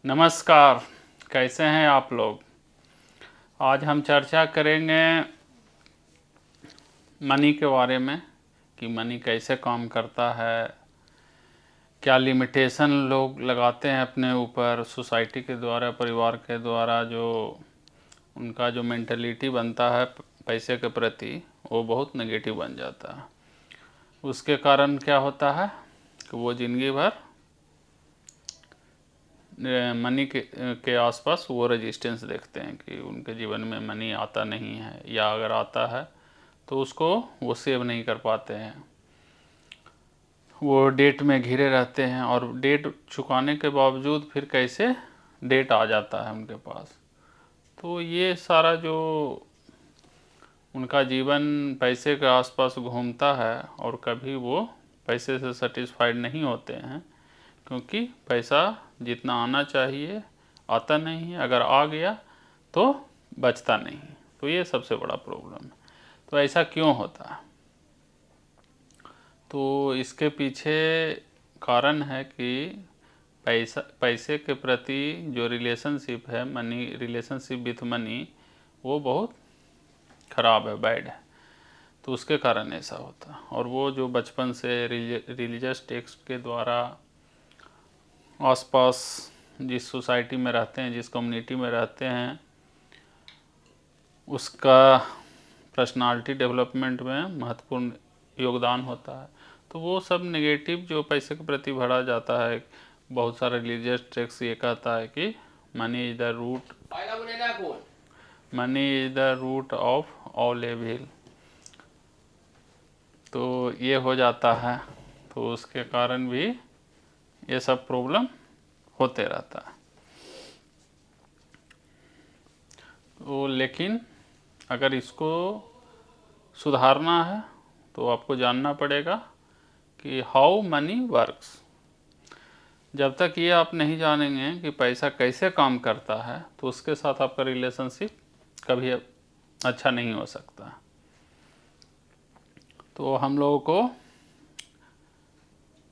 नमस्कार। कैसे हैं आप लोग। आज हम चर्चा करेंगे मनी के बारे में कि मनी कैसे काम करता है, क्या लिमिटेशन लोग लगाते हैं अपने ऊपर, सोसाइटी के द्वारा, परिवार के द्वारा। जो उनका जो मेंटलिटी बनता है पैसे के प्रति, वो बहुत नेगेटिव बन जाता है। उसके कारण क्या होता है कि वो ज़िंदगी भर मनी के आसपास वो रेजिस्टेंस देखते हैं कि उनके जीवन में मनी आता नहीं है, या अगर आता है तो उसको वो सेव नहीं कर पाते हैं। वो डेट में घिरे रहते हैं और डेट चुकाने के बावजूद फिर कैसे डेट आ जाता है उनके पास। तो ये सारा जो उनका जीवन पैसे के आसपास घूमता है, और कभी वो पैसे से सेटिस्फाइड नहीं होते हैं, क्योंकि पैसा जितना आना चाहिए आता नहीं है, अगर आ गया तो बचता नहीं। तो ये सबसे बड़ा प्रॉब्लम है। तो ऐसा क्यों होता है? तो इसके पीछे कारण है कि पैसे के प्रति जो रिलेशनशिप है, मनी रिलेशनशिप विथ मनी, वो बहुत ख़राब है, बैड है। तो उसके कारण ऐसा होता है। और वो जो बचपन से रिलीजियस टेक्स्ट के द्वारा आसपास जिस सोसाइटी में रहते हैं, जिस कम्युनिटी में रहते हैं, उसका पर्सनालिटी डेवलपमेंट में महत्वपूर्ण योगदान होता है। तो वो सब नेगेटिव जो पैसे के प्रति भरा जाता है। बहुत सारे रिलीजियस टेक्स्ट ये कहता है कि money is the root of all evil. तो ये हो जाता है, तो उसके कारण भी ये सब प्रॉब्लम होते रहता है। तो लेकिन अगर इसको सुधारना है तो आपको जानना पड़ेगा कि हाउ मनी वर्क्स। जब तक ये आप नहीं जानेंगे कि पैसा कैसे काम करता है, तो उसके साथ आपका रिलेशनशिप कभी अच्छा नहीं हो सकता। तो हम लोगों को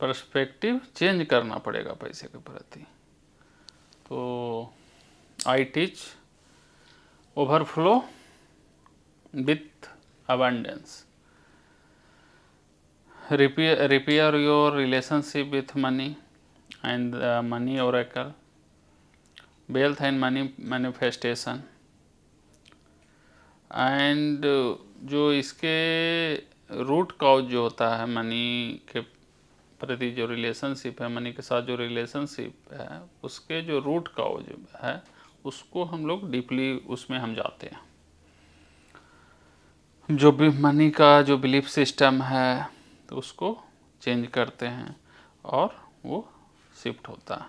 पर्सपेक्टिव चेंज करना पड़ेगा पैसे के प्रति। तो I teach overflow with abundance, repair your relationship with money and the money oracle, wealth and money manifestation। And जो इसके रूट कॉज जो होता है, मनी के प्रति जो रिलेशनशिप है, मनी के साथ जो रिलेशनशिप है, उसके जो रूट कॉज है, उसको हम लोग डीपली उसमें हम जाते हैं। जो भी मनी का जो बिलीफ सिस्टम है, तो उसको चेंज करते हैं और वो शिफ्ट होता है।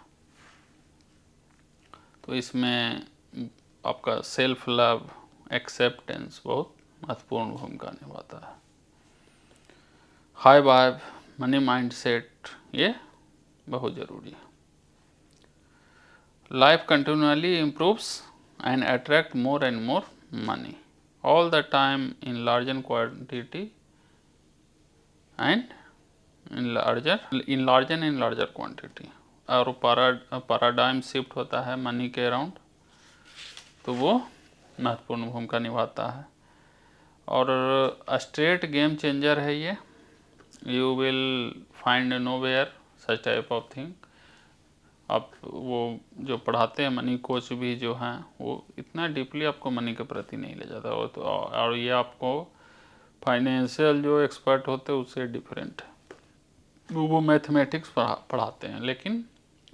तो इसमें आपका सेल्फ लव, एक्सेप्टेंस बहुत महत्वपूर्ण भूमिका निभाता है। हाई वाइब मनी माइंडसेट, ये बहुत ज़रूरी है। Life continually improves and attract more and more money all the time in larger quantity and in larger quantity। और पैराडाइम शिफ्ट होता है मनी के अराउंड, तो वो महत्वपूर्ण भूमिका निभाता है। और स्ट्रेट गेम चेंजर है ये। You will find nowhere such type of thing. आप वो जो पढ़ाते हैं मनी कोच भी जो हैं, वो इतना डीपली आपको मनी के प्रति नहीं ले जाता। और ये आपको फाइनेंशियल जो एक्सपर्ट होते हैं उससे डिफरेंट है। वो मैथमेटिक्स पढ़ाते हैं, लेकिन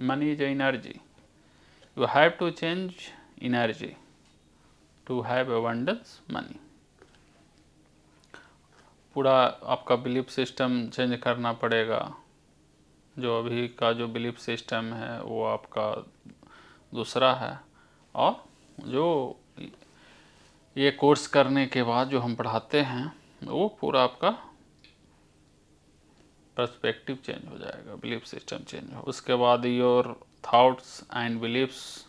money is energy. You have to change energy to have abundance money. पूरा आपका बिलीफ सिस्टम चेंज करना पड़ेगा। जो अभी का जो बिलीफ सिस्टम है वो आपका दूसरा है। और जो ये कोर्स करने के बाद जो हम पढ़ाते हैं, वो पूरा आपका पर्सपेक्टिव चेंज हो जाएगा, बिलीफ सिस्टम चेंज हो। उसके बाद your thoughts and beliefs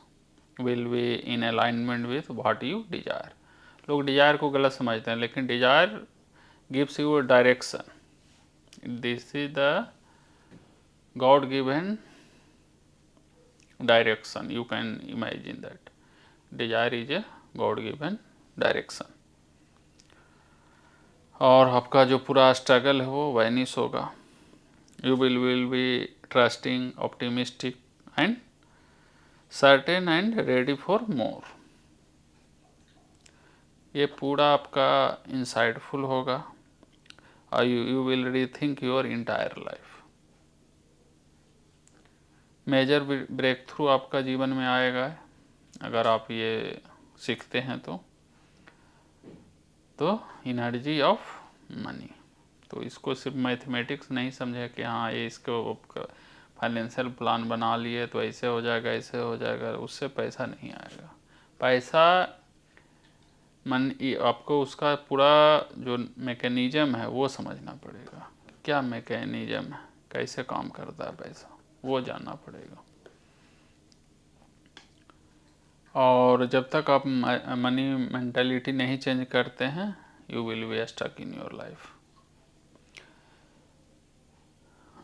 will be in alignment with what you desire. लोग डिजायर को गलत समझते हैं, लेकिन desire gives you a direction. This is the God given direction. You can imagine that desire is a God given direction. और आपका जो पूरा स्ट्रगल है वो वैनिश होगा. You will be trusting, optimistic and certain and ready for more. ये पूरा आपका इंसाइटफुल होगा. You will rethink your entire life. Major breakthrough आपका जीवन में आएगा अगर आप ये सीखते हैं तो एनर्जी ऑफ मनी. तो इसको सिर्फ मैथमेटिक्स नहीं समझे कि हाँ ये इसको फाइनेंशियल प्लान बना लिए तो ऐसे हो जाएगा ऐसे हो जाएगा, उससे पैसा नहीं आएगा. पैसा आपको उसका पूरा जो मैकेनिज्म है वो समझना पड़ेगा. क्या मैकेनिज्म है, कैसे काम करता है पैसा, वो जानना पड़ेगा. और जब तक आप मनी मेंटालिटी नहीं चेंज करते हैं you will be stuck in your life.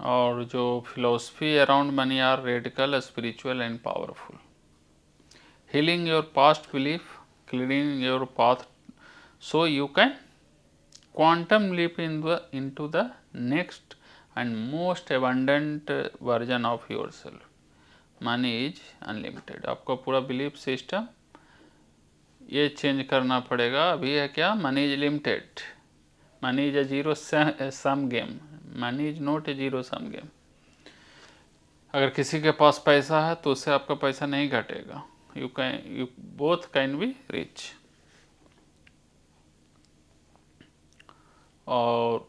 और जो philosophy around money are radical, spiritual and powerful. Healing your past belief, clearing your path so you can quantum leap into the next and most abundant version of yourself. Money is unlimited. आपका पूरा belief system ये change करना पड़ेगा. अभी है क्या, money is limited. Money is a zero sum game. Money is not a zero sum game. अगर किसी के पास पैसा है तो उससे आपका पैसा नहीं घटेगा. you both can be rich. और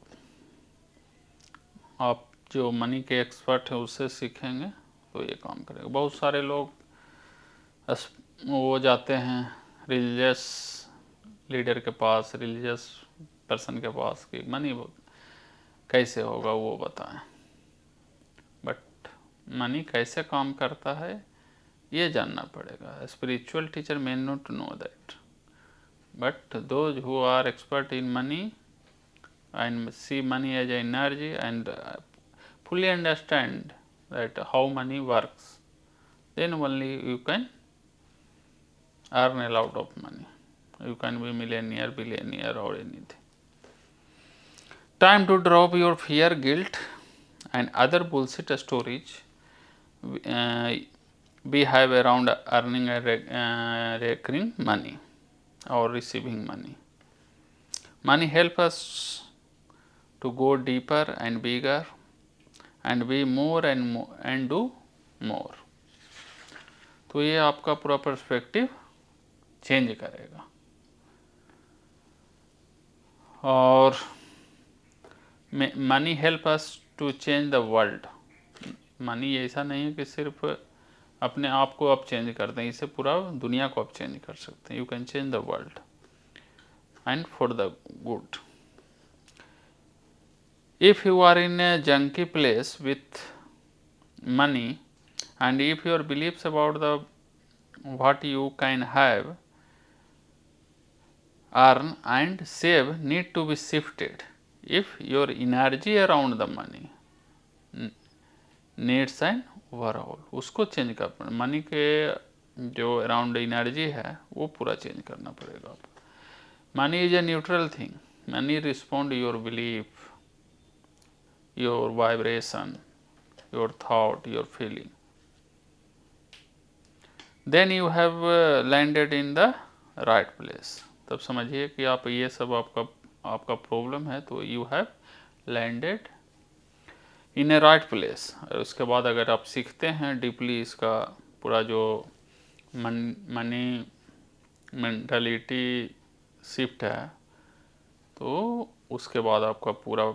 आप जो मनी के एक्सपर्ट हैं उससे सीखेंगे तो ये काम करेगा. बहुत सारे लोग वो जाते हैं रिलीजियस लीडर के पास, रिलीजियस पर्सन के पास कि मनी कैसे होगा वो बताएं. बट मनी कैसे काम करता है ये जानना पड़ेगा. Spiritual teacher may not know that, but those who are expert in money and see money as energy and fully understand that how money works, then only you can earn a lot of money. You can be millionaire, billionaire or anything. Time to drop your fear, guilt and other bullshit stories we have around earning a recurring money or receiving money. Money help us to go deeper and bigger and be more and do more. तो ये आपका पूरा perspective change करेगा. और money help us to change the world. Money ऐसा नहीं है कि सिर्फ अपने आप को आप चेंज करते हैं, इससे पूरा दुनिया को आप चेंज कर सकते हैं. You can change the world and for the good. If you are in a junky place with money and if your beliefs about the what you can have, earn and save need to be shifted. If your energy around the money needs an overhaul, उसको change करना. Money के जो around energy है वो पूरा change करना पड़ेगा आपको. Money is a neutral thing. Money respond your belief, your vibration, your thought, your feeling. Then you have landed in the right place. तब समझिए कि आप ये सब आपका प्रॉब्लम है तो you have landed in a right place. और उसके बाद अगर आप सीखते हैं डीपली इसका पूरा जो मनी मेंटालिटी शिफ्ट है तो उसके बाद आपका पूरा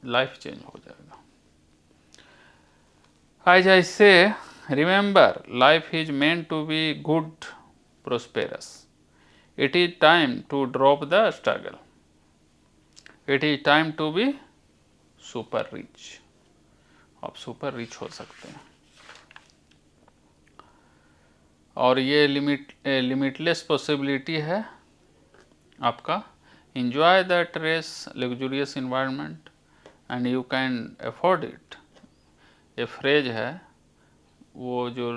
लाइफ चेंज हो जाएगा. As I say, remember life is meant to be good, prosperous. It is time to drop the struggle. It is time to be super rich. आप सुपर रिच हो सकते हैं. और ये लिमिटलेस पॉसिबिलिटी है आपका. Enjoy that race, luxurious environment and you can afford it. ये phrase है वो जो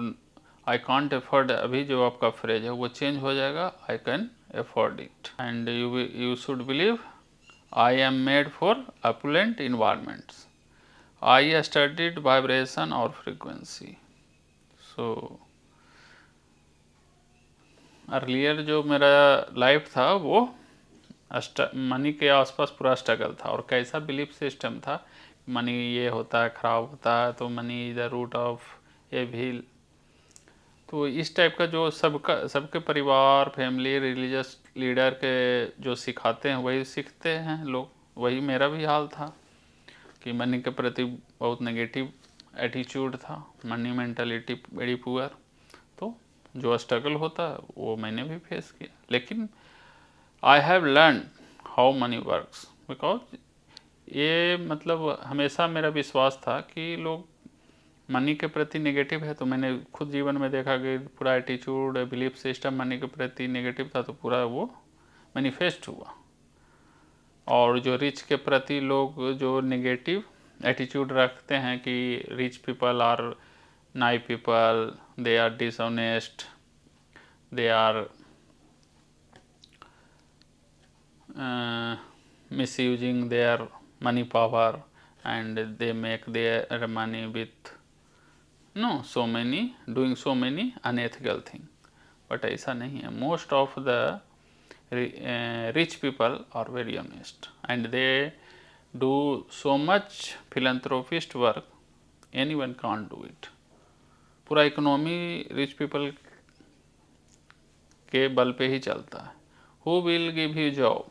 आई कॉन्ट एफोर्ड, अभी जो आपका फ्रेज है वो चेंज हो जाएगा, I can afford it. And you should believe I am made for opulent environments, I studied vibration और फ्रीक्वेंसी। सो अर्लियर जो मेरा लाइफ था वो मनी के आसपास पूरा स्ट्रगल था, और कैसा बिलीफ सिस्टम था, मनी ये होता है, खराब होता है, तो money is the root of evil. तो इस टाइप का जो सबके परिवार, फैमिली, रिलीजियस लीडर के जो सिखाते हैं वही सीखते हैं लोग। वही मेरा भी हाल था कि मनी के प्रति बहुत नेगेटिव एटीट्यूड था, मनी मेंटालिटी वेरी पुअर। तो जो स्ट्रगल होता है वो मैंने भी फेस किया, लेकिन I have learn how money works, because ये मतलब हमेशा मेरा विश्वास था कि लोग मनी के प्रति नेगेटिव है, तो मैंने खुद जीवन में देखा कि पूरा एटीट्यूड, बिलीफ सिस्टम मनी के प्रति नेगेटिव था, तो पूरा वो मैनिफेस्ट हुआ। और जो रिच के प्रति लोग जो नेगेटिव एटीट्यूड रखते हैं कि rich people are naive people, they are dishonest, they are misusing their money power, and they make their money with doing so many unethical thing. But ऐसा नहीं है, most of the rich people are very honest, and they do so much philanthropist work, anyone can't do it. पूरा economy rich people के बल पे ही चलता है। Who will give you job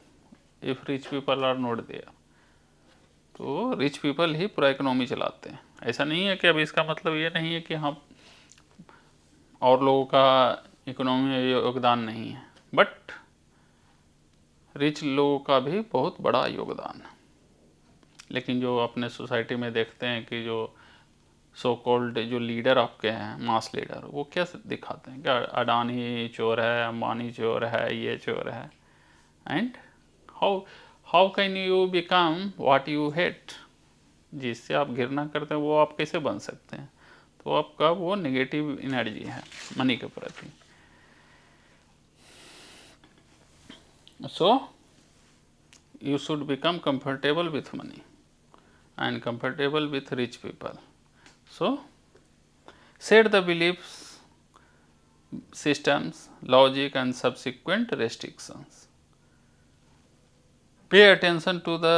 if rich people are not there? तो rich people ही पूरा इकोनॉमी चलाते हैं। ऐसा नहीं है कि अब इसका मतलब ये नहीं है कि हम और लोगों का इकोनॉमी में योगदान नहीं है, बट रिच लोगों का भी बहुत बड़ा योगदान है। लेकिन जो अपने सोसाइटी में देखते हैं कि जो सो कॉल्ड जो लीडर आपके हैं, मास लीडर, वो क्या दिखाते हैं, क्या अडानी चोर है, अंबानी चोर है, ये चोर है। And how can you become what you hate? जिससे आप घृणा करते हैं वो आप कैसे बन सकते हैं? तो आपका वो नेगेटिव एनर्जी है मनी के प्रति। सो you should become comfortable with money and comfortable with rich people. So set the beliefs systems, logic and subsequent restrictions. Pay attention to the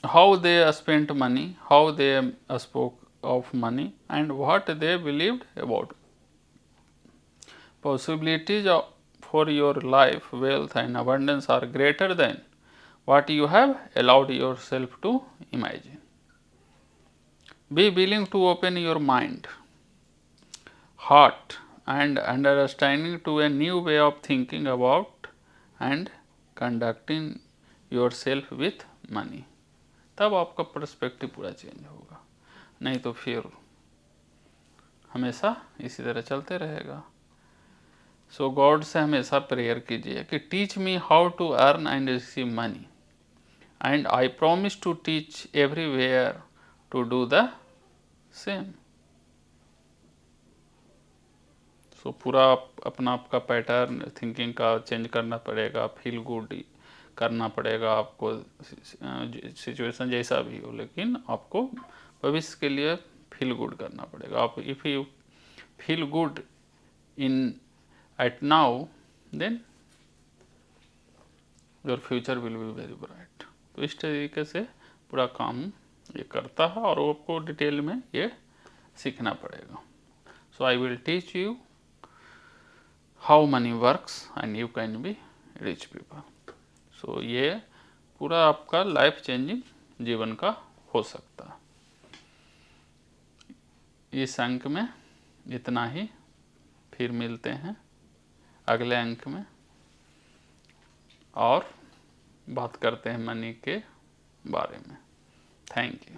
how they spent money, how they spoke of money, and what they believed about. Possibilities for your life, wealth and abundance are greater than what you have allowed yourself to imagine. Be willing to open your mind, heart and understanding to a new way of thinking about and conducting yourself with money. तब आपका perspective पूरा change होगा, नहीं तो फिर हमेशा इसी तरह चलते रहेगा। सो गॉड से हमेशा प्रेयर कीजिए कि teach me how to earn and receive money, and I promise to teach everywhere to do the same. So पूरा अपना आपका पैटर्न थिंकिंग का चेंज करना पड़ेगा, फील गुड करना पड़ेगा आपको, सिचुएशन जैसा भी हो, लेकिन आपको भविष्य के लिए फील गुड करना पड़ेगा। आप if you feel good in at now, then your future will be very bright. तो इस तरीके से पूरा काम ये करता है, और आपको डिटेल में ये सीखना पड़ेगा। So I will teach you how money works and you can be rich people. So ये पूरा आपका लाइफ चेंजिंग जीवन का हो सकता है। इस अंक में इतना ही, फिर मिलते हैं अगले अंक में और बात करते हैं मनी के बारे में। Thank you.